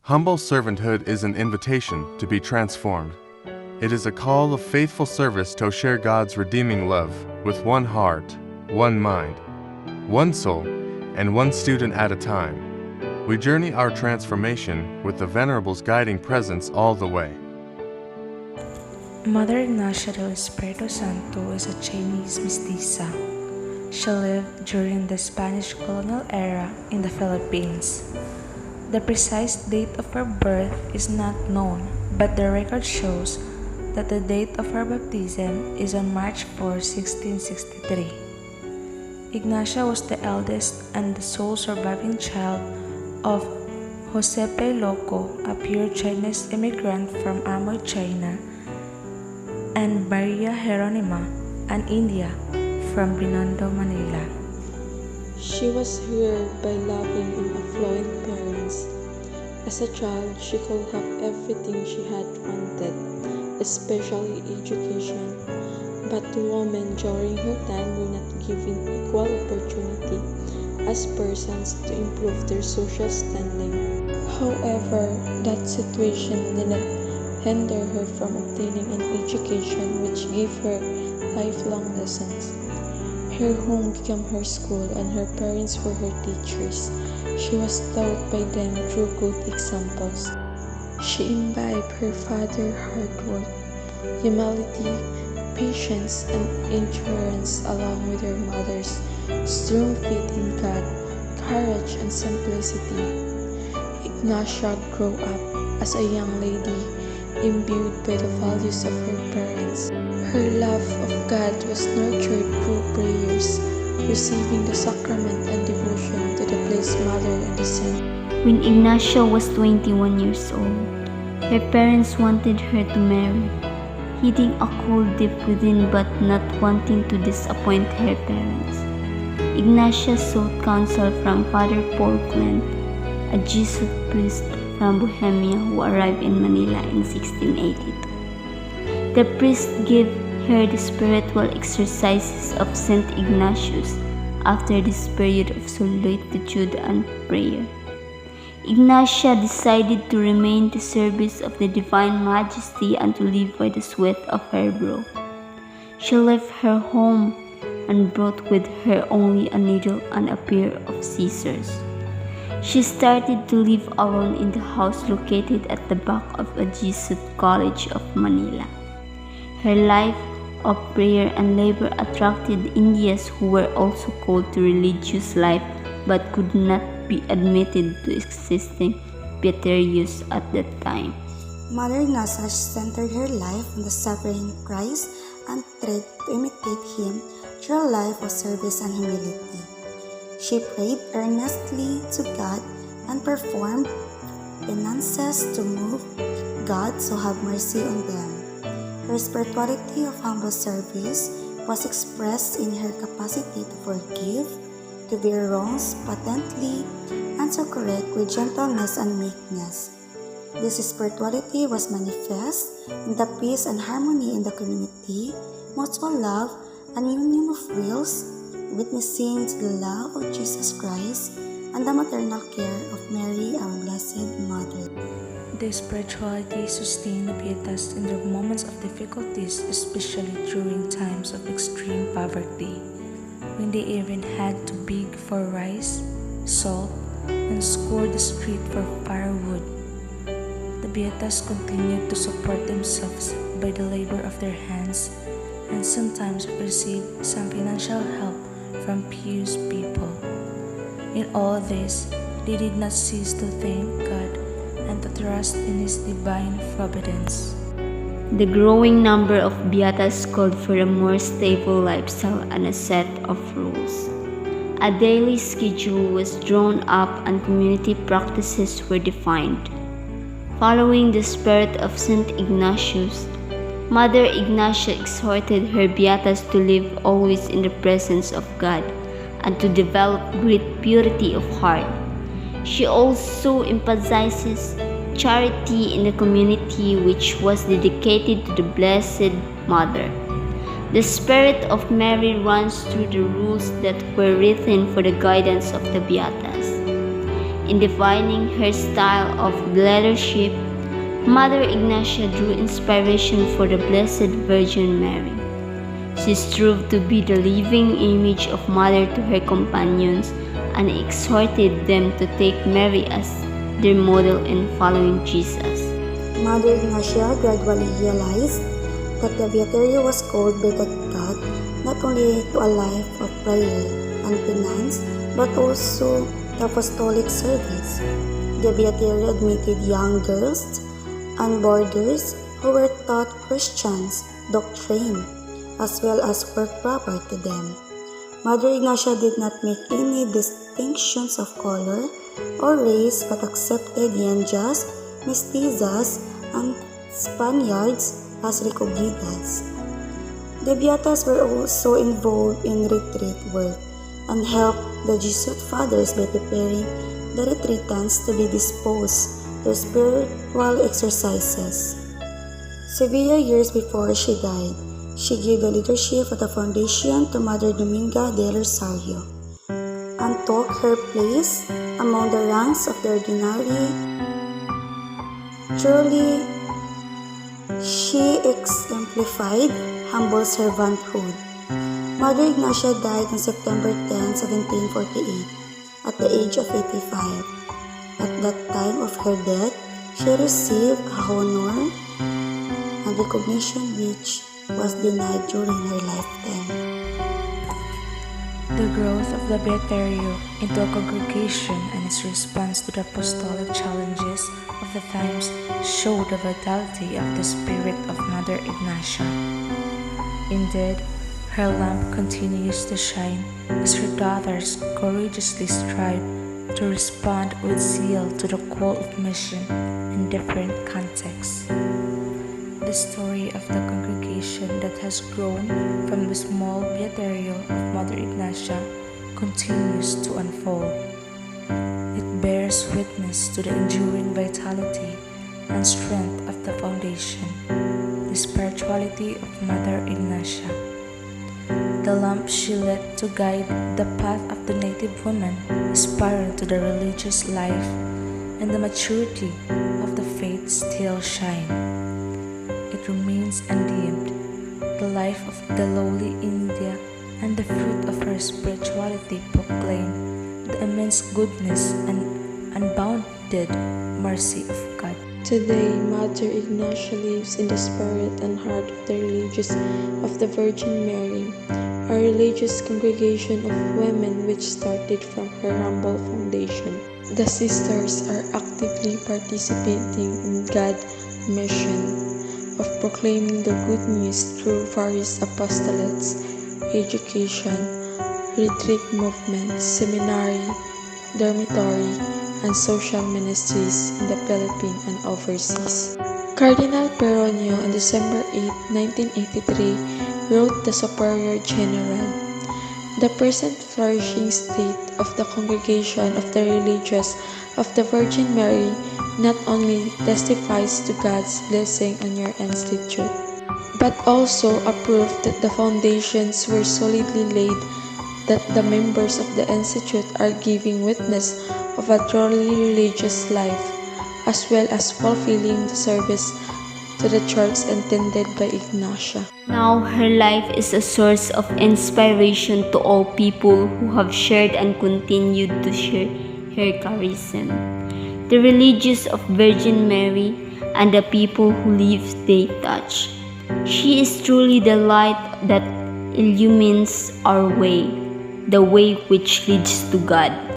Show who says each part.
Speaker 1: Humble servanthood is an invitation to be transformed. It is a call of faithful service to share God's redeeming love with one heart, one mind, one soul, and one student at a time. We journey our transformation with the Venerable's guiding presence all the way.
Speaker 2: Mother Ignacia del Espiritu Santo is a Chinese mestiza. She lived during the Spanish colonial era in the Philippines. The precise date of her birth is not known, but the record shows that the date of her baptism is on March 4, 1663. Ignacia was the eldest and the sole surviving child of Josepe Loco, a pure Chinese immigrant from Amoy, China, and Maria Jeronima, an India from Binondo, Manila.
Speaker 3: She was reared by loving and affluent parents. As a child, she could have everything she had wanted, especially education. But women during her time were not given equal opportunity as persons to improve their social standing. However, that situation did not hinder her from obtaining an education which gave her lifelong lessons. Her home became her school and her parents were her teachers. She was taught by them through good examples. She imbibed her father's hard work, humility, patience, and endurance along with her mother's strong faith in God, courage, and simplicity. Ignacia grew up as a young lady imbued by the values of her parents. Her love of God was nurtured through prayers, receiving the sacrament and devotion to the Blessed Mother and the Saint.
Speaker 4: When Ignacia was 21 years old, her parents wanted her to marry, hiding a cold deep within but not wanting to disappoint her parents. Ignacia sought counsel from Father Paul Clement, a Jesuit priest from Bohemia who arrived in Manila in 1682. The priest gave her the spiritual exercises of Saint Ignatius after this period of solitude and prayer. Ignacia decided to remain the service of the Divine Majesty and to live by the sweat of her brow. She left her home and brought with her only a needle and a pair of scissors. She started to live alone in the house located at the back of a Jesuit college of Manila. Her life of prayer and labor attracted Indians who were also called to religious life but could not be admitted to existing Pieterius at that time.
Speaker 5: Mother Ignacia centered her life on the suffering Christ and tried to imitate him through a life of service and humility. She prayed earnestly to God and performed penances to move God to have mercy on them. Her spirituality of humble service was expressed in her capacity to forgive, to bear wrongs patently, and to correct with gentleness and meekness. This spirituality was manifest in the peace and harmony in the community, mutual love, and union of wills, witnessing to the love of Jesus Christ and the maternal care of Mary, our Blessed Mother.
Speaker 2: This spirituality sustained the Pietas in their moments of difficulties, especially during times of extreme poverty, when they even had to beg for rice, salt, and scour the street for firewood. The Pietas continued to support themselves by the labor of their hands and sometimes received some financial help from pious people. In all this, they did not cease to thank God and to trust in His divine providence.
Speaker 4: The growing number of beatas called for a more stable lifestyle and a set of rules. A daily schedule was drawn up and community practices were defined. Following the spirit of Saint Ignatius, Mother Ignacia exhorted her beatas to live always in the presence of God and to develop great purity of heart. She also emphasizes charity in the community, which was dedicated to the Blessed Mother. The Spirit of Mary runs through the rules that were written for the guidance of the Beatas. In defining her style of leadership, Mother Ignacia drew inspiration for the Blessed Virgin Mary. She strove to be the living image of Mother to her companions and exhorted them to take Mary as their model in following Jesus.
Speaker 5: Mother Ignacia gradually realized that the Beaterio was called by God not only to a life of prayer and penance, but also the apostolic service. The Beaterio admitted young girls and boarders who were taught Christians doctrine as well as work proper to them. Mother Ignacia did not make any distinctions of color or race but accepted Indians, mestizas, and Spaniards as recogidas. The Beatas were also involved in retreat work and helped the Jesuit fathers by preparing the retreatants to be disposed to spiritual exercises. Severe years before she died, she gave the leadership of the foundation to Mother Dominga del Rosario and took her place among the ranks of the ordinary. Truly, she exemplified humble servanthood. Mother Ignacia died on September 10, 1748, at the age of 85. At that time of her death, she received a honor and recognition which was denied during her lifetime.
Speaker 2: The growth of the Beaterio into a congregation and its response to the apostolic challenges of the times show the vitality of the spirit of Mother Ignacia. Indeed, her lamp continues to shine as her daughters courageously strive to respond with zeal to the call of mission in different contexts. The story of the congregation that has grown from the small Beaterio of Mother Ignacia continues to unfold. It bears witness to the enduring vitality and strength of the foundation, the spirituality of Mother Ignacia. The lamp she lit to guide the path of the native woman aspiring to the religious life, and the maturity of the faith still shine. It remains undimmed, the life of the lowly India and the fruit of her spirituality proclaim the immense goodness and unbounded mercy of God.
Speaker 3: Today, Mother Ignacia lives in the spirit and heart of the religious of the Virgin Mary, a religious congregation of women which started from her humble foundation. The sisters are actively participating in God's mission of proclaiming the good news through various apostolates, education, retreat movements, seminary, dormitory, and social ministries in the Philippines and overseas. Cardinal Peronio on December 8, 1983 wrote the Superior General, "The present flourishing state of the congregation of the religious of the Virgin Mary not only testifies to God's blessing on your institute, but also a proof that the foundations were solidly laid, that the members of the institute are giving witness of a truly religious life, as well as fulfilling the service to the church intended by Ignacia."
Speaker 4: Now her life is a source of inspiration to all people who have shared and continued to share her charism, the religious of Virgin Mary, and the people who lives they touch. She is truly the light that illumines our way, the way which leads to God.